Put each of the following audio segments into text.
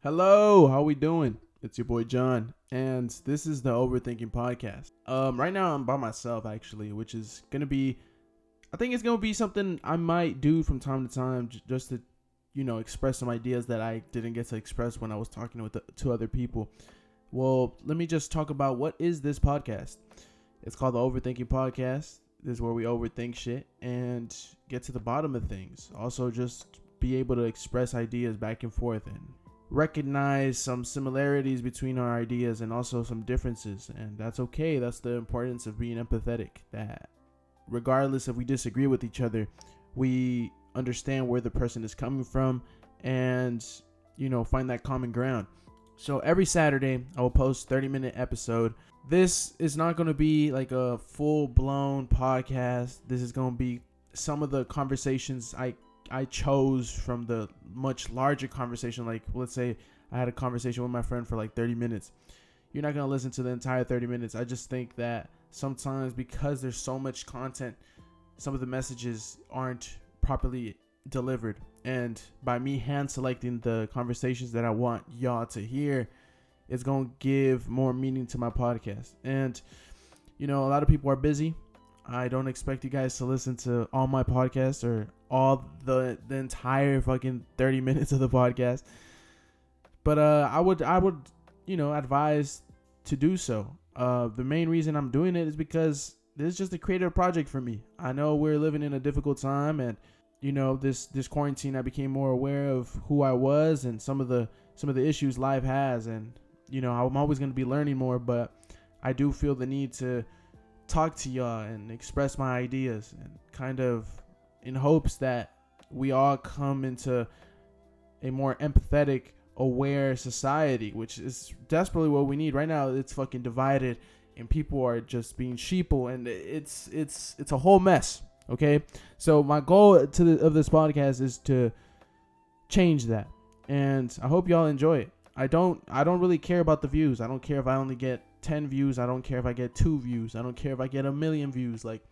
Hello, how we doing? It's your boy John, and this is the Overthinking podcast. Right now I'm by myself actually, which is gonna be, I think it's gonna be something I might do from time to time, just to, express some ideas that I didn't get to express when I was talking with two other people. Well, let me just talk about what is this podcast. It's called the Overthinking podcast. This is where we overthink shit and get to the bottom of things. Also, just be able to express ideas back and forth and recognize some similarities between our ideas and also some differences, and that's okay. That's the importance of being empathetic, that regardless if we disagree with each other, we understand where the person is coming from and find that common ground. So every Saturday I will post 30-minute episode. This is not going to be like a full-blown podcast. This is going to be some of the conversations I chose from the much larger conversation. Like, let's say I had a conversation with my friend for like 30 minutes. You're not going to listen to the entire 30 minutes. I just think that sometimes, because there's so much content, some of the messages aren't properly delivered. And by me hand selecting the conversations that I want y'all to hear, it's going to give more meaning to my podcast. And, a lot of people are busy. I don't expect you guys to listen to all my podcasts or all the entire fucking 30 minutes of the podcast. But I would advise to do so. The main reason I'm doing it is because this is just a creative project for me. I know we're living in a difficult time, and this quarantine, I became more aware of who I was and some of the issues life has, and I'm always going to be learning more, but I do feel the need to talk to y'all and express my ideas, and kind of in hopes that we all come into a more empathetic, aware society, which is desperately what we need right now. It's fucking divided, and people are just being sheeple, and it's a whole mess. Okay, so my goal of this podcast is to change that, and I hope y'all enjoy it. I don't really care about the views. I don't care if I only get 10 views. I don't care if I get 2 views. I don't care if I get 1 million views. Like,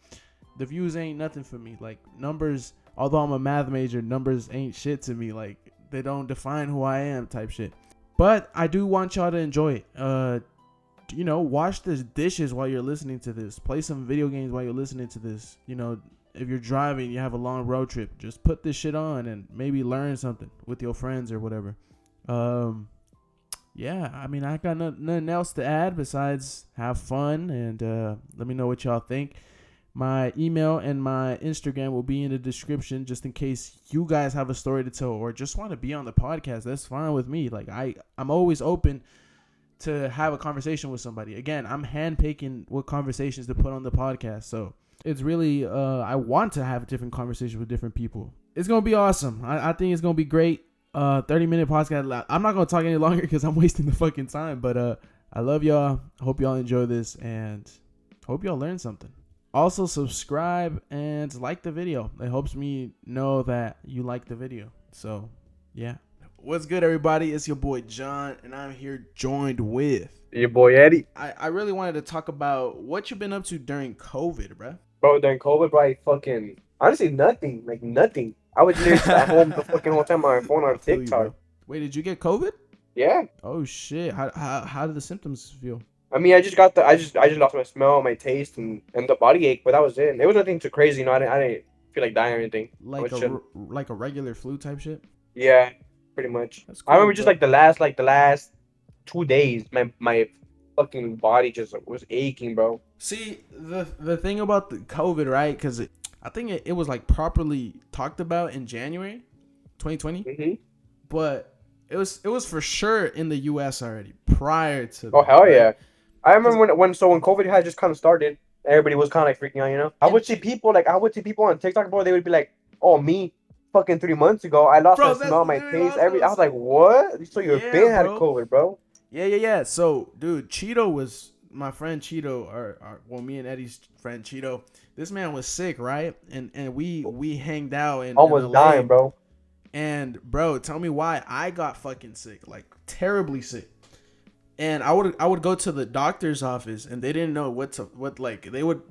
the views ain't nothing for me. Like, numbers, although I'm a math major, numbers ain't shit to me. Like, they don't define who I am type shit. But I do want y'all to enjoy it. Wash the dishes while you're listening to this. Play some video games while you're listening to this. If you're driving, you have a long road trip, just put this shit on and maybe learn something with your friends or whatever. Yeah, I mean, I got nothing else to add besides have fun, and let me know what y'all think. My email and my Instagram will be in the description, just in case you guys have a story to tell or just want to be on the podcast. That's fine with me. Like, I'm always open to have a conversation with somebody. Again, I'm handpicking what conversations to put on the podcast, so it's really I want to have different conversations with different people. It's gonna be awesome. I think it's gonna be great. 30-minute podcast. I'm not gonna talk any longer because I'm wasting the fucking time, but I love y'all. Hope y'all enjoy this, and hope y'all learn something. Also, subscribe and like the video. It helps me know that you like the video. So yeah, what's good, everybody? It's your boy John, and I'm here joined with your boy Eddie. I really wanted to talk about what you've been up to during COVID, bruh. Bro, during COVID, bro, honestly, nothing. Like, nothing. I was literally just at home the fucking whole time on my phone or TikTok. Wait, did you get COVID? Yeah. Oh shit. How did the symptoms feel? I mean, I just lost my smell, my taste, and the body ache, but that was it. And it was nothing too crazy, I didn't feel like dying or anything. Like a regular flu type shit? Yeah, pretty much. That's cool, I remember just like the last 2 days, my fucking body just was aching, bro. See, the thing about the COVID, right? Because I think it was like properly talked about in January 2020, Mm-hmm. but it was for sure in the U.S. already prior to. Oh, hell yeah! I remember when COVID had just kind of started, everybody was kind of like freaking out, I would see people on TikTok, bro. They would be like, "Oh, me, fucking 3 months ago, I lost my smell, my taste, I was like, what? So you've been had COVID, bro?" Yeah. So, dude, Cheeto was my friend Cheeto, me and Eddie's friend Cheeto. This man was sick, right? And we hanged out and almost dying, bro. And bro, tell me why I got fucking sick, like terribly sick. And I would go to the doctor's office, and they didn't know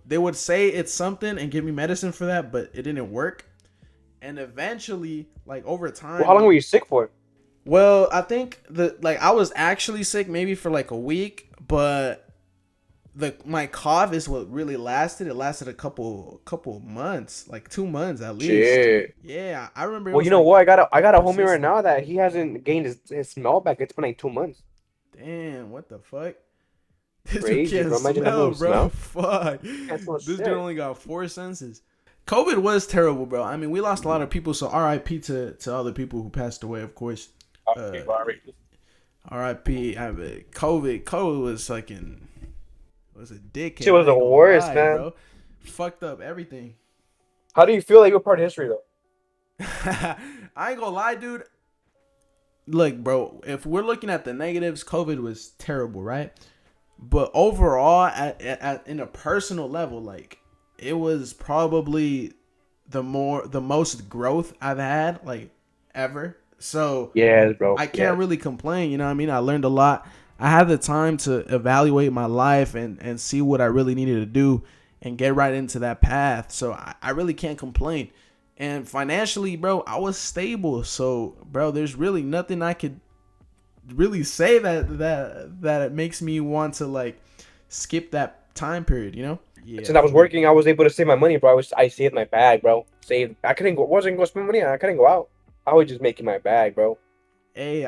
they would say it's something and give me medicine for that, but it didn't work. And eventually, like over time, Well, how long were you sick for? Well, I think I was actually sick maybe for like a week, but my cough is what really lasted. It lasted a couple months, like 2 months at least. Shit. Yeah, I remember it Well, was you know like what? I got a homie right persistent. now that he hasn't gained his smell back. It's been like 2 months. Damn, what the fuck? This dude Crazy, can't bro. Imagine not smell, being able to bro. smell. Fuck. Can't smell This dude shit. only got 4 senses. COVID was terrible, bro. I mean, we lost a lot of people, so RIP to other people who passed away, of course. Uh, RIP. COVID was fucking was a Shit dickhead. was I the ain't gonna worst, lie, man. bro. Fucked up everything. How do you feel like you're part of history, though? I ain't gonna lie, dude. Look, bro, if we're looking at the negatives, COVID was terrible, right? But overall, in a personal level, like it was probably the most growth I've had like ever. So Yes, bro. I can't Yes. really complain. You know what I mean? I learned a lot. I had the time to evaluate my life and see what I really needed to do and get right into that path. So I really can't complain. And financially, bro, I was stable. So, bro, there's really nothing I could really say that it makes me want to like skip that time period, you know? Yeah, Since I was working, I was able to save my money, bro. I saved my bag, bro. Saved. I couldn't go. Wasn't going to spend money. I couldn't go out. I was just making my bag, bro. Hey,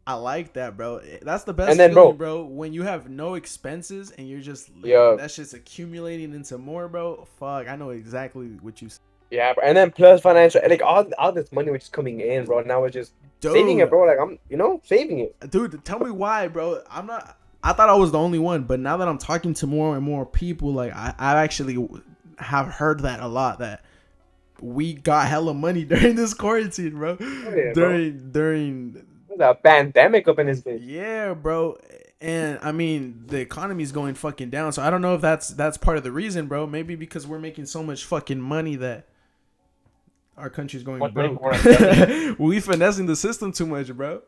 I like that, bro. That's the And best then, feeling, bro. bro. When you have no expenses and you're just Yeah. that's just accumulating into more, bro. Fuck, I know exactly what you said. Yeah, bro. And then plus financial, like all this money was just coming in, bro. Now it's just saving it, Dude, bro. Like I'm, saving it. dude, tell me why, bro. I thought I was the only one, but now that I'm talking to more and more people, like I actually have heard that a lot, that we got hella money during this quarantine, bro. Oh yeah, bro. During There's a pandemic up in this bitch. Yeah, bro. And I mean, the economy's going fucking down. So I don't know if that's part of the reason, bro. Maybe because we're making so much fucking money that our country's going Much money broke. for one. We finessing the system too much, bro.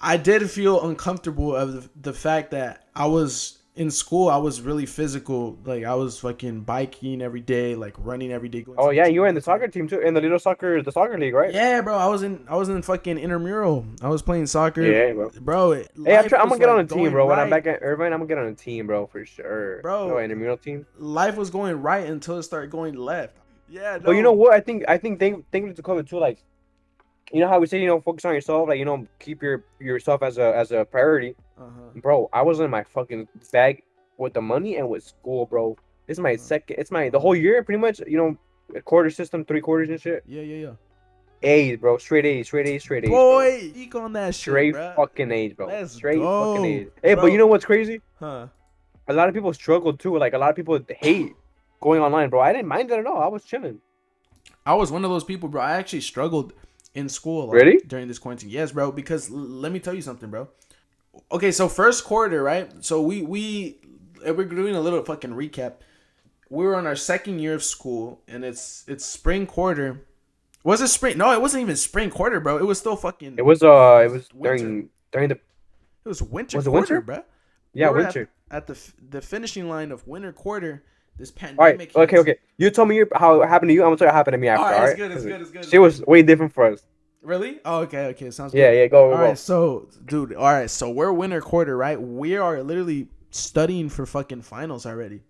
I did feel uncomfortable of the fact that I was in school. I was really physical. Like I was fucking biking every day, like running every day. Going Oh to the yeah, you were gym in the every day. soccer team too, in the the soccer league, right? Yeah, bro. I was in fucking intramural. I was playing soccer, Yeah, bro. bro. Hey, Life I'm was gonna get on like a team, going bro. When I'm right, back at Irvine, I'm gonna get on a team, bro, for sure. No, bro. intramural team. Life was going right until it started going left. Yeah, But you know no. what? I think think to COVID too. Like, you know how we say, focus on yourself. Like, keep yourself as a priority, Uh huh. bro. I was in my fucking bag with the money and with school, bro. This is my second. It's my the whole year, pretty much. A quarter system, 3 quarters and shit. Yeah, yeah, yeah. A's, bro. Straight A's, straight A's, straight A's, bro. Boy, eek on that shit, Straight bro. fucking A's, bro. Let's Straight fucking go, A's. Hey, but you bro. know what's crazy? Huh? A lot of people struggle too. Like, a lot of people hate going online, bro. I didn't mind it at all. I was chilling. I was one of those people, bro. I actually struggled in school a lot Really? during this quarantine. Yes, bro. Because let me tell you something, bro. Okay, so first quarter, right? So we're doing a little fucking recap. We were on our second year of school, and it's spring quarter. Was it spring? No, it wasn't even spring quarter, bro. It was still fucking. It was winter. during the It was winter was it quarter, winter? bro. We Yeah, were winter. at the finishing line of winter quarter. This All right. pandemic Okay. hits. Okay. You told me how it happened to you. I'm gonna tell you what happened to me All after. right, All it's right. good. It's good. It's good. It's Shit good. was way different for us. Really? Oh, okay. Sounds Yeah. good. Yeah. Go. All Go. right, so dude, all right, so we're winter quarter, right? We are literally studying for fucking finals already.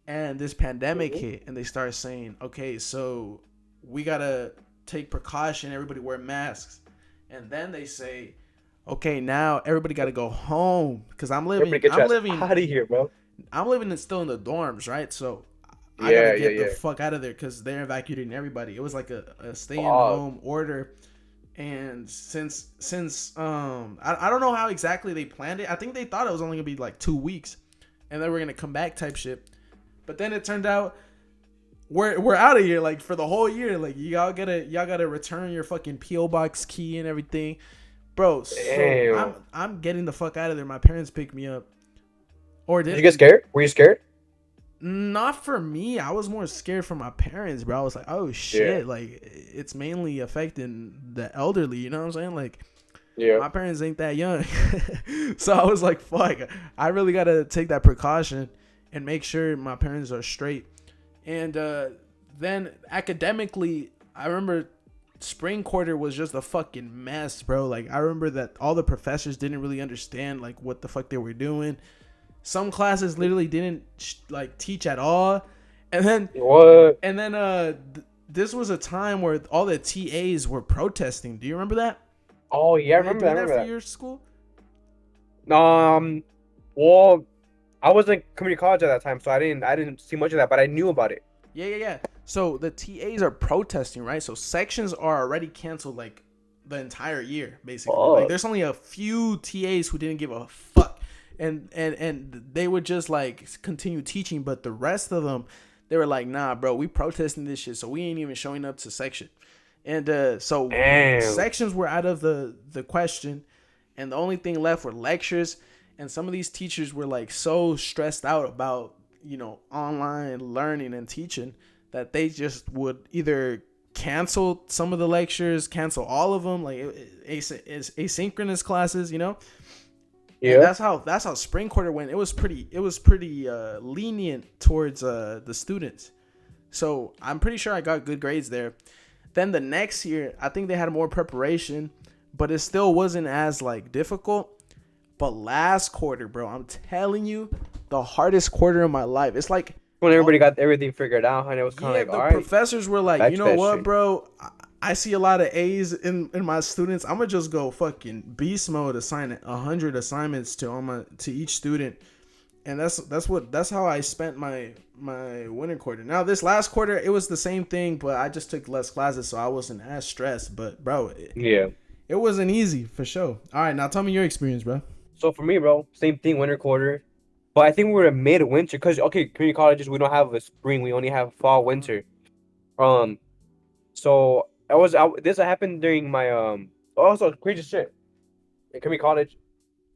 And this pandemic hit, and they start saying, okay, so we gotta take precaution, everybody wear masks. And then they say, okay, now everybody gotta go home. Cause Everybody get your ass out of here, bro. I'm living still in the dorms, right? So I Yeah. gotta Yeah. get the Yeah. fuck out of there because they're evacuating everybody. It was like a stay in Oh. home order. And since I don't know how exactly they planned it. I think they thought it was only gonna be like 2 weeks, and then we're gonna come back type shit. But then it turned out we're out of here like for the whole year. Like y'all gotta return your fucking PO box key and everything, bro. So Damn. I'm getting the fuck out of there. My parents picked me up, or Did you get scared? Were you scared? Not for me. I was more scared for my parents, bro. I was like, oh shit, like it's mainly affecting the elderly. You know what I'm saying? Like, Yeah. my parents ain't that young, so I was like, fuck. I really gotta take that precaution and make sure my parents are straight. And then academically, I remember spring quarter was just a fucking mess, bro. Like, I remember that all the professors didn't really understand like what the fuck they were doing. Some classes literally didn't like teach at all, and then What? and then this was a time where all the TAs were protesting. Do you remember that? Oh yeah, I Were they remember doing that. I that remember for your school? that. Well, I was in community college at that time, so I didn't see much of that, but I knew about it. Yeah. So the TAs are protesting, right? So sections are already canceled like the entire year, basically. Like there's only a few TAs who didn't give a fuck. And they would just like continue teaching, but the rest of them, they were like, nah, bro, we protesting this shit, so we ain't even showing up to section. And so Damn. sections were out of the question, and the only thing left were lectures. And some of these teachers were like so stressed out about, you know, online learning and teaching that they just would either cancel some of the lectures, cancel all of them, like asynchronous classes, you know. Yeah. And that's how spring quarter went. It was pretty lenient towards the students. So I'm pretty sure I got good grades there. Then the next year, I think they had more preparation, but it still wasn't as like difficult. But last quarter, bro, I'm telling you, the hardest quarter of my life. It's like when everybody got everything figured out, and it was kind of like, all right. The professors were like, you know what, bro? I see a lot of A's in my students. I'm gonna just go fucking beast mode, assign 100 assignments to each student, and that's how I spent my winter quarter. Now this last quarter, it was the same thing, but I just took less classes, so I wasn't as stressed. But bro, it wasn't easy for sure. All right, now tell me your experience, bro. So for me, bro, same thing, winter quarter. But I think we were mid-winter because, okay, community colleges, we don't have a spring. We only have fall, winter. So this happened during my, also crazy shit. In community college,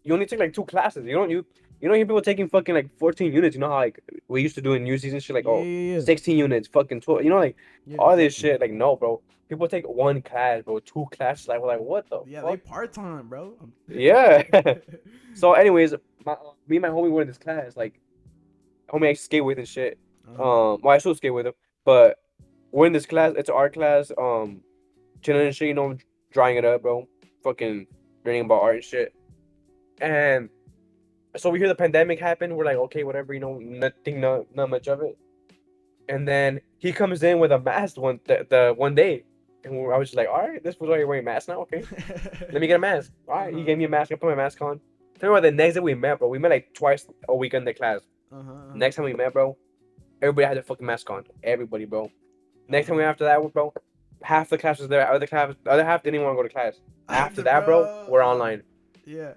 you only take like 2 classes. You don't hear people taking fucking like 14 units. You know how like we used to do in UCs and shit, like 16 units, fucking 12. You know, like all this shit. Like, no, bro. People take 1 class, bro. 2 classes. Like, we're like, what the fuck? They part-time, bro. Yeah. So anyways, me and my homie were in this class. Like, homie I skate with and shit. Well, I still skate with him, but we're in this class. It's our class. Chilling and shit. You know, drawing it up, bro. Fucking learning about art and shit. And so we hear the pandemic happen. We're like, okay, whatever. You know, not much of it. And then he comes in with a mask the one day. And I was just like, all right, this was already wearing a mask now. Okay, let me get a mask. All right, he gave me a mask. I put my mask on. Tell me about the next day we met, bro. We met like twice a week in the class. Next time we met, bro, everybody had their fucking mask on. Everybody, bro. Next time we after that, bro, half the class was there. The other half didn't even want to go to class. After that, bro, we're online. Yeah.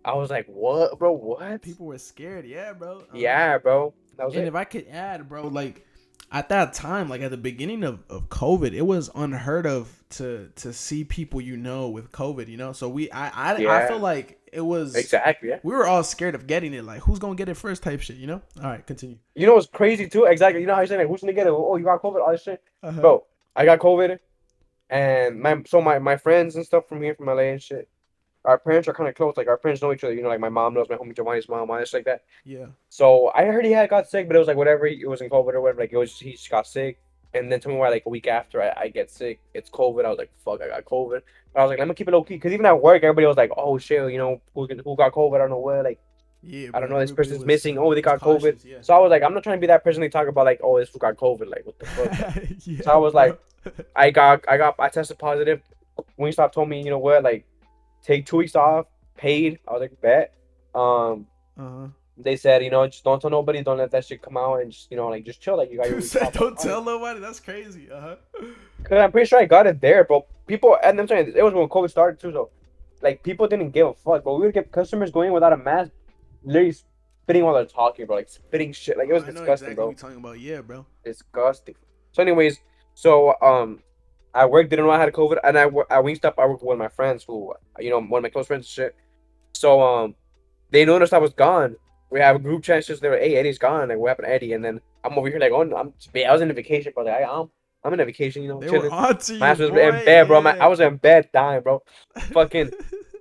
I was like, what, bro? What? People were scared. Yeah, bro. Yeah, bro. That was it. If I could add, bro, like at that time, like at the beginning of COVID, it was unheard of to see people with COVID, you know. So I feel like it was exactly. Yeah. We were all scared of getting it, like who's gonna get it first type shit, you know. All right, continue. You know what's crazy too? Exactly. You know how you say like who's gonna get it? Oh, you got COVID, all this shit, bro. I got COVID, and my friends and stuff from here from LA and shit. Our parents are kind of close. Like, our parents know each other. You know, like, my mom knows my homie Giovanni's mom, all this like that. Yeah. So, I heard he got sick, but it was like, whatever. It wasn't COVID or whatever. Like, he just got sick. And then tell me why, like, a week after I get sick, it's COVID. I was like, fuck, I got COVID. But I was like, let me keep it low-key. Because even at work, everybody was like, oh, shit, you know, who got COVID? I don't know what. Like, yeah, I don't know. This person's missing. Oh, they got cautious, COVID. Yeah. So, I was like, I'm not trying to be that person they talk about, like, oh, this who got COVID. Like, what the fuck? Yeah, so, I was like, I tested positive. Wingstop told me, you know what, like, take 2 weeks off. Paid. I was like, bet. They said, you know, just don't tell nobody. Don't let that shit come out, and just, you know, like, just chill. Like, you got your. Don't tell nobody. That's crazy. Cause I'm pretty sure I got it there, bro. People, and I'm saying it was when COVID started too. So, like, people didn't give a fuck, but we would get customers going without a mask, literally spitting while they're talking, bro. Like, spitting shit. Like, it was disgusting, exactly, bro. What you're talking about, yeah, bro. Disgusting. So, anyways, at work didn't know I had COVID, and at Wingstop I worked with one of my friends who, you know, one of my close friends and shit. So they noticed I was gone. We have a group chat. Just they were, hey, Eddie's gone. Like, what happened to Eddie? And then I'm over here like, oh, I was in a vacation, bro. Like, I'm in a vacation, you know. They chilling. were on to you, my ass was boy. in bed, bro. I was in bed dying, bro. Fucking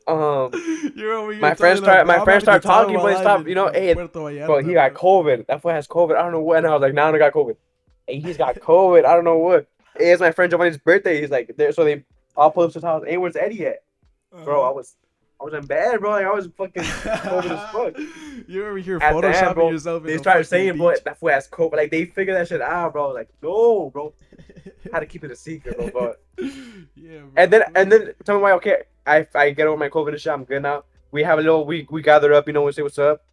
my friends started talking, but they stopped, you know, hey, bro, he got COVID. That fool has COVID. I don't know what. And I was like, now I got COVID. Hey, he's got COVID. I don't know what. It's my friend Giovanni's birthday. He's like, there, so they all pull up to his house. Hey, where's Eddie at? Bro, I was in bed, bro. Like, I was fucking COVID as fuck. You ever hear At the end, photoshopping bro, yourself in they a started fucking saying, bro, beach? that fool has COVID. Like, they figured that shit out, bro. Like, no, bro. Had to keep it a secret, bro. But Yeah, bro. and then tell me why. Okay, I get over my COVID and shit. I'm good now. We have a little we gather up. You know, we say what's up.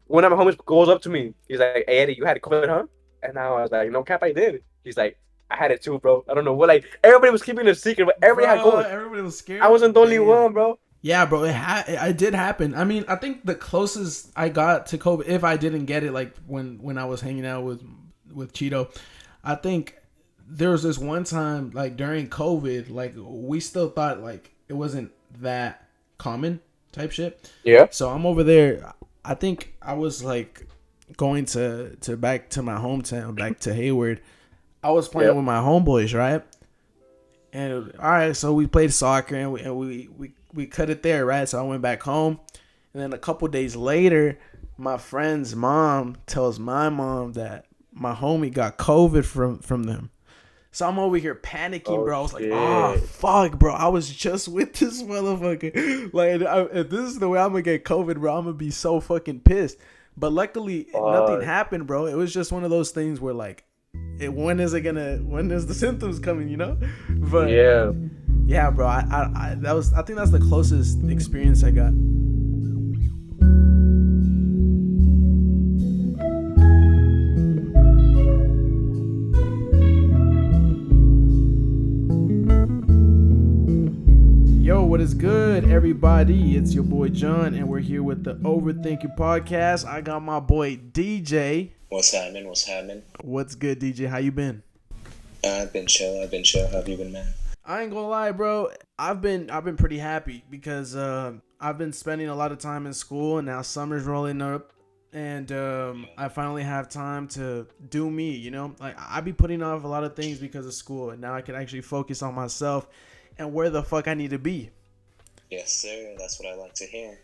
One of my homies goes up to me. He's like, "Hey Eddie, you had COVID, huh?" And now I was like, "No cap, I did." He's like, "I had it too, bro. I don't know what." Like everybody was keeping it a secret, but everybody had COVID. Everybody was scared. I wasn't the only Damn. one, bro. Yeah, bro, it did happen. I mean, I think the closest I got to COVID, if I didn't get it, like when I was hanging out with Cheeto, I think there was this one time, like during COVID, like we still thought like it wasn't that common type shit. Yeah. So I'm over there. I think I was like going to back to my hometown, back to Hayward. I was playing with my homeboys, right? And all right, so we played soccer and we cut it there, right? So I went back home, and then a couple days later, my friend's mom tells my mom that my homie got COVID from them. So I'm over here panicking, bro. I was like, oh, fuck, bro. I was just with this motherfucker. Like, if this is the way I'm going to get COVID, bro, I'm going to be so fucking pissed. But luckily, nothing happened, bro. It was just one of those things where, like, when is the symptoms coming, you know? But yeah, bro. I think that's the closest experience I got. Yo, what is good, everybody? It's your boy John, and we're here with the Overthinking podcast. I got my boy DJ. What's happening? What's good, DJ? How you been? I've been chill. How have you been, man? I ain't gonna lie, bro. I've been pretty happy because I've been spending a lot of time in school, and now summer's rolling up, and I finally have time to do me. You know, like I be putting off a lot of things because of school, and now I can actually focus on myself and where the fuck I need to be. Yes, sir. That's what I like to hear.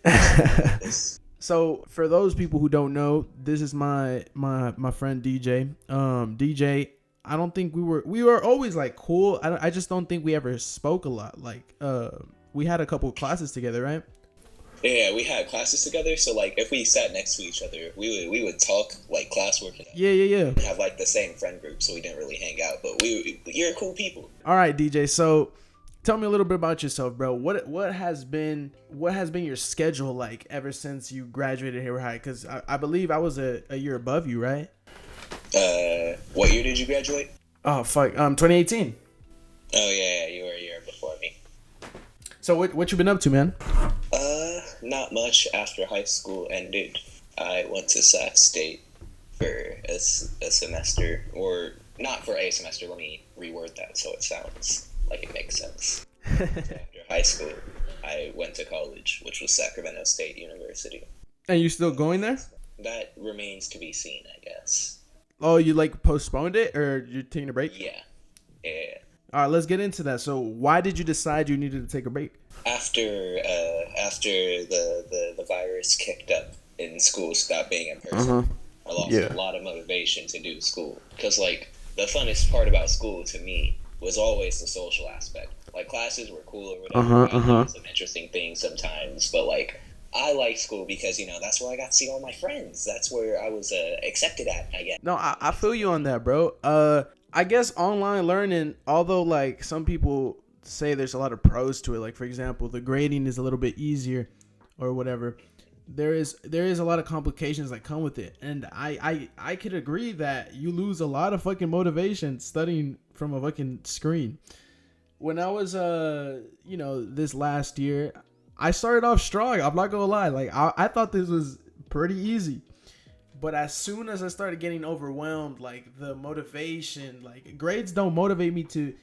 So for those people who don't know, this is my friend DJ. DJ, I don't think we were always like cool. I just don't think we ever spoke a lot. Like we had a couple of classes together, right? Yeah, we had classes together. So like if we sat next to each other, we would talk like classwork. Yeah. We have like the same friend group, so we didn't really hang out. But you're cool people. All right, DJ. So tell me a little bit about yourself, bro. What has been your schedule like ever since you graduated Hayward High? Because I believe I was a year above you, right? What year did you graduate? Oh fuck, 2018. Oh yeah, you were a year before me. So what you been up to, man? Not much. After high school ended, I went to Sac State for a semester, or not for a semester. Let me reword that so it sounds like it makes sense. After high school, I went to college, which was Sacramento State University. And you still going there? That remains to be seen, I guess. Oh, you like postponed it, or you're taking a break? Yeah. All right, let's get into that. So, why did you decide you needed to take a break? After the virus kicked up and school stopped being in person, I lost a lot of motivation to do school. Because like the funnest part about school to me was always the social aspect. Like classes were cool or whatever. Some interesting things sometimes, but like I like school because that's where I got to see all my friends. That's where I was accepted at, I guess. No, I feel you on that, bro. I guess online learning, although like some people say there's a lot of pros to it, like for example, the grading is a little bit easier or whatever. There is a lot of complications that come with it, and I could agree that you lose a lot of fucking motivation studying from a fucking screen. When I was this last year, I started off strong. I'm not gonna lie, like I thought this was pretty easy, but as soon as I started getting overwhelmed, like the motivation, like grades don't motivate me to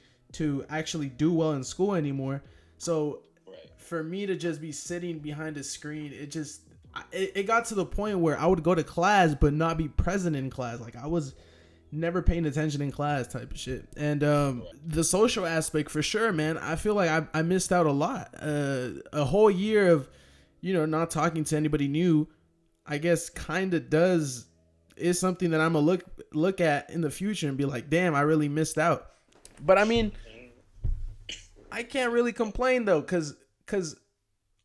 actually do well in school anymore. So for me to just be sitting behind a screen, it got to the point where I would go to class but not be present in class. Like I was never paying attention in class type of shit. And the social aspect for sure, man, I feel like I missed out a lot. A whole year of not talking to anybody new, I guess kind of is something that I'm gonna look at in the future and be like, damn, I really missed out. But I mean, I can't really complain though, cause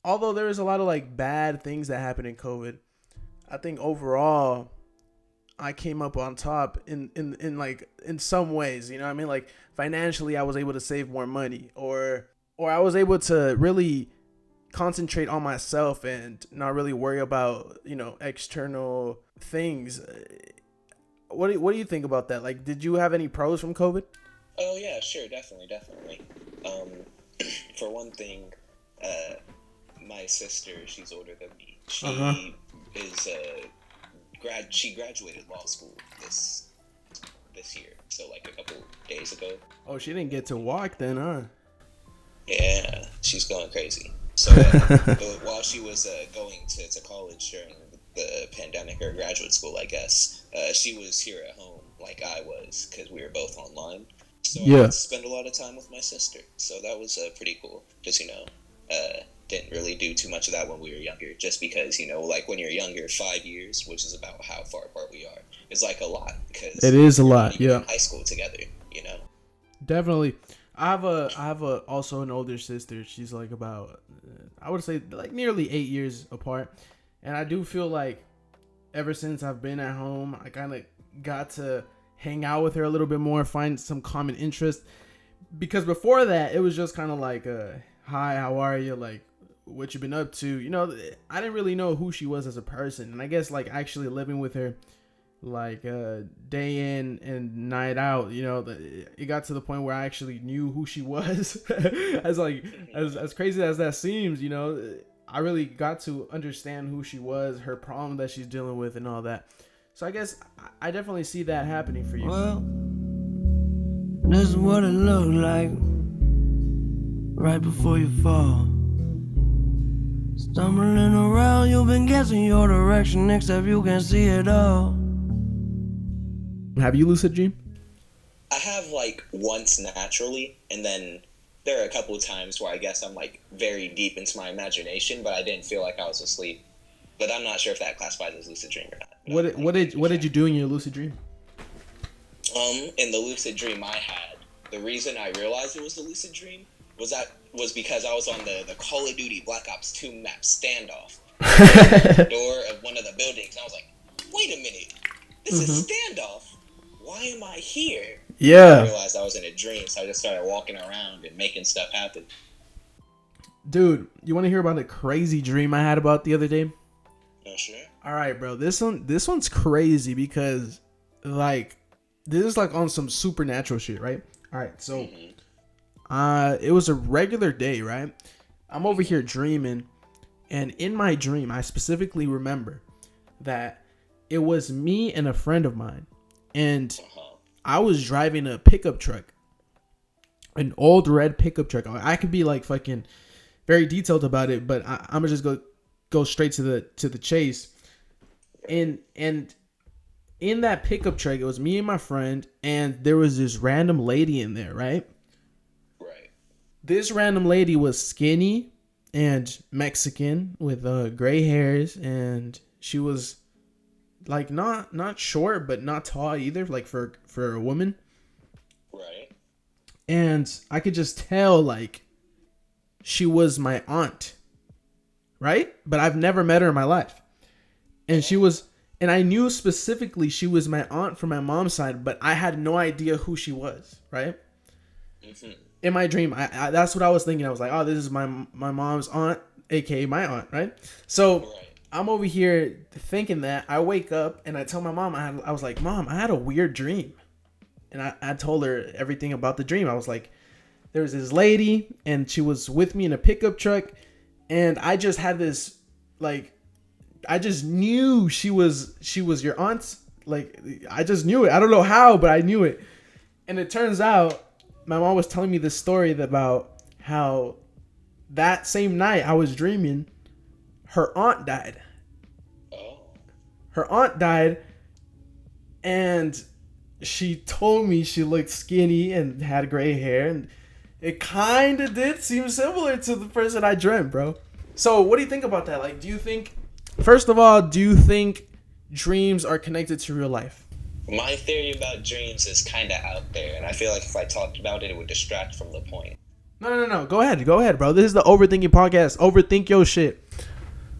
although there is a lot of like bad things that happen in COVID, I think overall I came up on top in like in some ways, you know what I mean? Like financially I was able to save more money, or I was able to really concentrate on myself and not really worry about, you know, external things. What do you think about that? Like, did you have any pros from COVID? Oh yeah, sure, definitely. For one thing, my sister, she's older than me. She is she graduated law school this year, so like a couple days ago. Oh, she didn't get to walk then, huh? Yeah, she's going crazy. So while she was going to college during the pandemic, or graduate school, I guess, she was here at home like I was, because we were both online. So I got to spend a lot of time with my sister. So that was pretty cool. Just, you know, didn't really do too much of that when we were younger, just because, you know, like when you're younger, 5 years, which is about how far apart we are, is like a lot. Cause it is a lot, yeah. In high school together, you know. Definitely. I have also an older sister. She's like about, I would say like nearly 8 years apart, and I do feel like ever since I've been at home, I kind of got to hang out with her a little bit more, find some common interest. Because before that, it was just kind of like, hi, how are you? Like, what you been up to? You know, I didn't really know who she was as a person. And I guess like actually living with her, like day in and night out, you know, it got to the point where I actually knew who she was. as crazy as that seems, you know, I really got to understand who she was, her problem that she's dealing with, and all that. So I guess I definitely see that happening for you. Well, this is what it looked like right before you fall. Stumbling around, you've been guessing your direction, except you can see it all. Have you lucid dream? I have like once naturally, and then there are a couple of times where I guess I'm like very deep into my imagination, but I didn't feel like I was asleep. But I'm not sure if that classifies as lucid dream or not. What did you do in your lucid dream? In the lucid dream I had, the reason I realized it was a lucid dream was because I was on the Call of Duty Black Ops 2 map standoff. The door of one of the buildings. And I was like, wait a minute, this is standoff. Why am I here? Yeah. I realized I was in a dream, so I just started walking around and making stuff happen. Dude, you want to hear about a crazy dream I had about the other day? Oh, sure. All right, bro. This one's crazy because, like, this is like on some supernatural shit, right? All right, so, it was a regular day, right? I'm over here dreaming, and in my dream, I specifically remember that it was me and a friend of mine, and I was driving a pickup truck, an old red pickup truck. I could be like fucking very detailed about it, but I'm gonna just go straight to the chase. And in that pickup truck, it was me and my friend, and there was this random lady in there, right? Right. This random lady was skinny and Mexican with gray hairs, and she was like not short but not tall either, like for a woman. Right. And I could just tell like she was my aunt, right? But I've never met her in my life. And I knew specifically she was my aunt from my mom's side, but I had no idea who she was, right? In my dream, I that's what I was thinking. I was like, oh, this is my mom's aunt, aka my aunt, right? So I'm over here thinking that. I wake up and I tell my mom, I was like, Mom, I had a weird dream. And I told her everything about the dream. I was like, there was this lady and she was with me in a pickup truck, and I just had this, like, I just knew she was your aunt. Like, I just knew it. I don't know how, but I knew it. And it turns out my mom was telling me this story about how that same night I was dreaming, her aunt died. Her aunt died, and she told me she looked skinny and had gray hair, and it kind of did seem similar to the person I dreamt, bro. So what do you think about that? Like, first of all, do you think dreams are connected to real life? My theory about dreams is kind of out there, and I feel like if I talked about it, it would distract from the point. No. Go ahead, bro. This is the Overthinking podcast. Overthink your shit.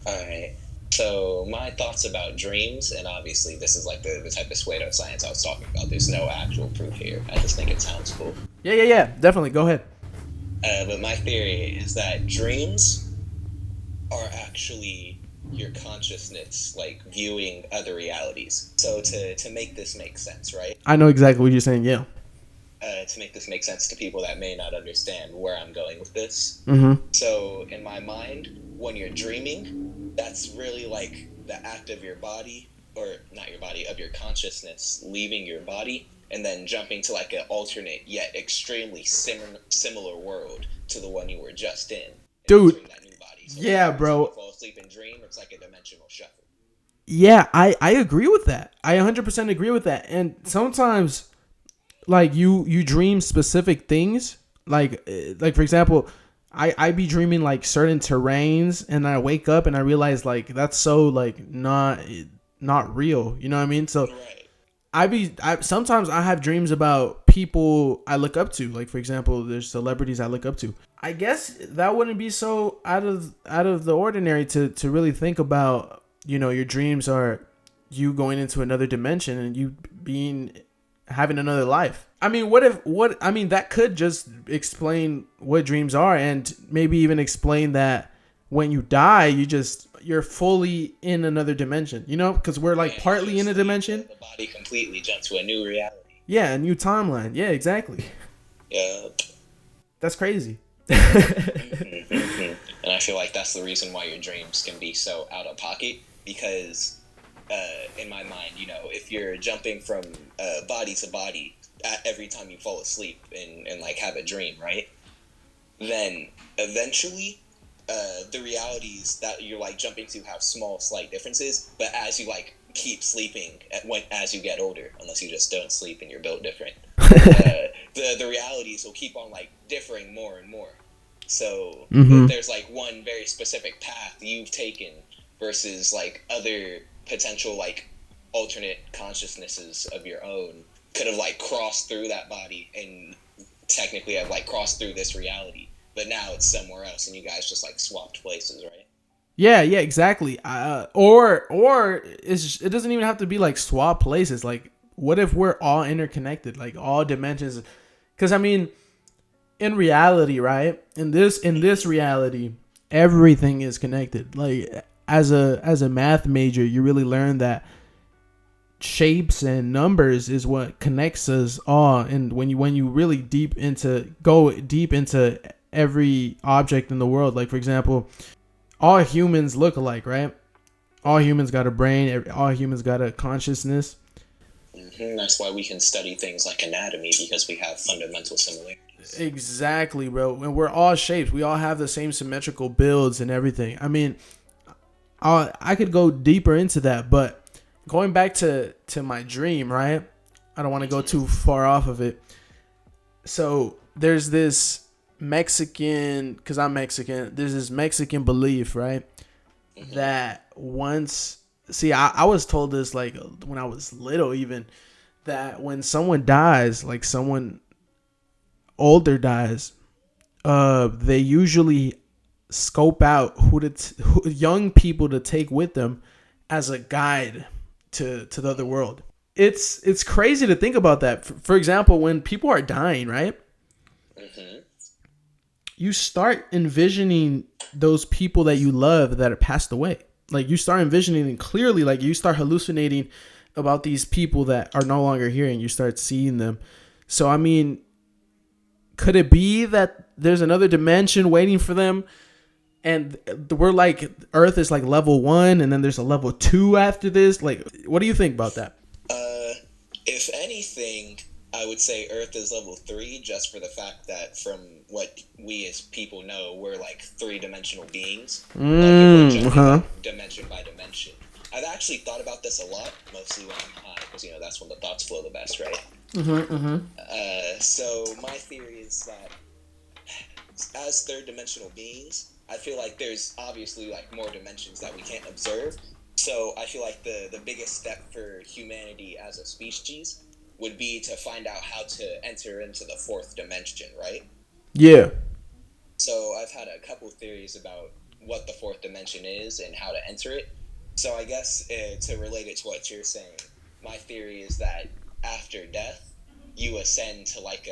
Alright. So, my thoughts about dreams, and obviously this is like the type of pseudo science I was talking about. There's no actual proof here. I just think it sounds cool. Yeah. Definitely. Go ahead. But my theory is that dreams are actually your consciousness, like, viewing other realities. So, to make this make sense, right? I know exactly what you're saying, yeah. To make this make sense to people that may not understand where I'm going with this. Mm-hmm. So, in my mind, when you're dreaming, that's really like the act of your body, or not your body, of your consciousness leaving your body and then jumping to like an alternate yet extremely similar world to the one you were just in. Dude, that new body. So yeah, bro. When you fall asleep and dream, it's like a dimensional shuffle. Yeah, I agree with that. I 100% agree with that. And sometimes, like, you dream specific things. Like for example, I be dreaming like certain terrains, and I wake up and I realize like that's so like not real. You know what I mean? So Right. sometimes I have dreams about people I look up to. Like for example, there's celebrities I look up to. I guess that wouldn't be so out of the ordinary to really think about. You know, your dreams are you going into another dimension and you having another life. I mean, that could just explain what dreams are, and maybe even explain that when you die, you're fully in another dimension, you know, because we're like partly in a dimension. The body completely jumped to a new reality. Yeah, a new timeline. Yeah, exactly. Yeah. That's crazy. And I feel like that's the reason why your dreams can be so out of pocket, because in my mind, you know, if you're jumping from body to body every time you fall asleep and like have a dream, right? Then eventually the realities that you're like jumping to have small slight differences, but as you like keep sleeping as you get older, unless you just don't sleep and you're built different, the realities will keep on like differing more and more. So there's like one very specific path you've taken versus like other potential like alternate consciousnesses of your own could have like crossed through that body and technically have like crossed through this reality, but now it's somewhere else and you guys just like swapped places, right? Yeah, exactly. Or it doesn't even have to be like swap places. Like, what if we're all interconnected, like all dimensions? Because I mean, in reality, right? In this reality, everything is connected. Like as a math major, you really learn that shapes and numbers is what connects us all. And when you really go deep into every object in the world, like for example, all humans look alike, right? All humans got a brain. All humans got a consciousness. That's why we can study things like anatomy, because we have fundamental similarities. Exactly, bro. And we're all shapes. We all have the same symmetrical builds and everything. I mean, I could go deeper into that, but going back to my dream, right? I don't want to go too far off of it. So there's this Mexican, because I'm Mexican, there's this Mexican belief, right? That once, I was told this like when I was little even, that when someone dies, like someone older dies, they usually scope out who young people to take with them as a guide to the other world. It's crazy to think about that. For example, when people are dying, right? You start envisioning those people that you love that are passed away. Like you start envisioning them clearly. Like you start hallucinating about these people that are no longer here, and you start seeing them. So I mean, could it be that there's another dimension waiting for them? And we're like, Earth is like level 1, and then there's a level 2 after this. Like, what do you think about that? If anything, I would say Earth is level 3, just for the fact that from what we as people know, we're like 3-dimensional beings. Dimension by dimension. I've actually thought about this a lot, mostly when I'm high, because you know that's when the thoughts flow the best, right? So my theory is that as 3rd-dimensional beings, I feel like there's obviously like more dimensions that we can't observe. So I feel like the biggest step for humanity as a species would be to find out how to enter into the fourth dimension, right? Yeah. So I've had a couple theories about what the fourth dimension is and how to enter it. So I guess to relate it to what you're saying, my theory is that after death, you ascend to like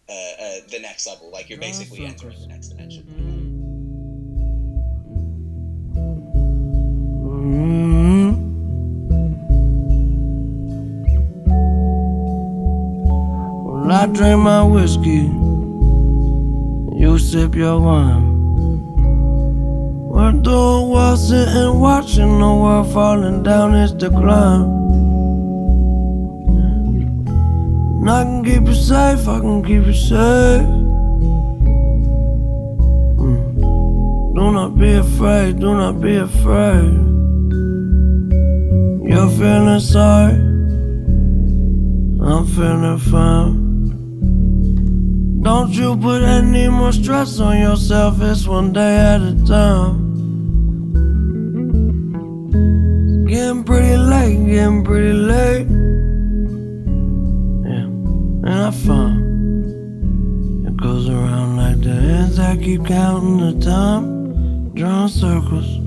the next level. Like you're basically entering the next dimension. Well, I drink my whiskey, you sip your wine. We're doing well, sitting watching the world falling down its decline. And I can keep you safe, I can keep you safe. Do not be afraid, do not be afraid. You're feeling sorry, I'm feeling fine. Don't you put any more stress on yourself, it's one day at a time. Getting pretty late, getting pretty late. Yeah, and I found it goes around like the ends. I keep counting the time, drawing circles.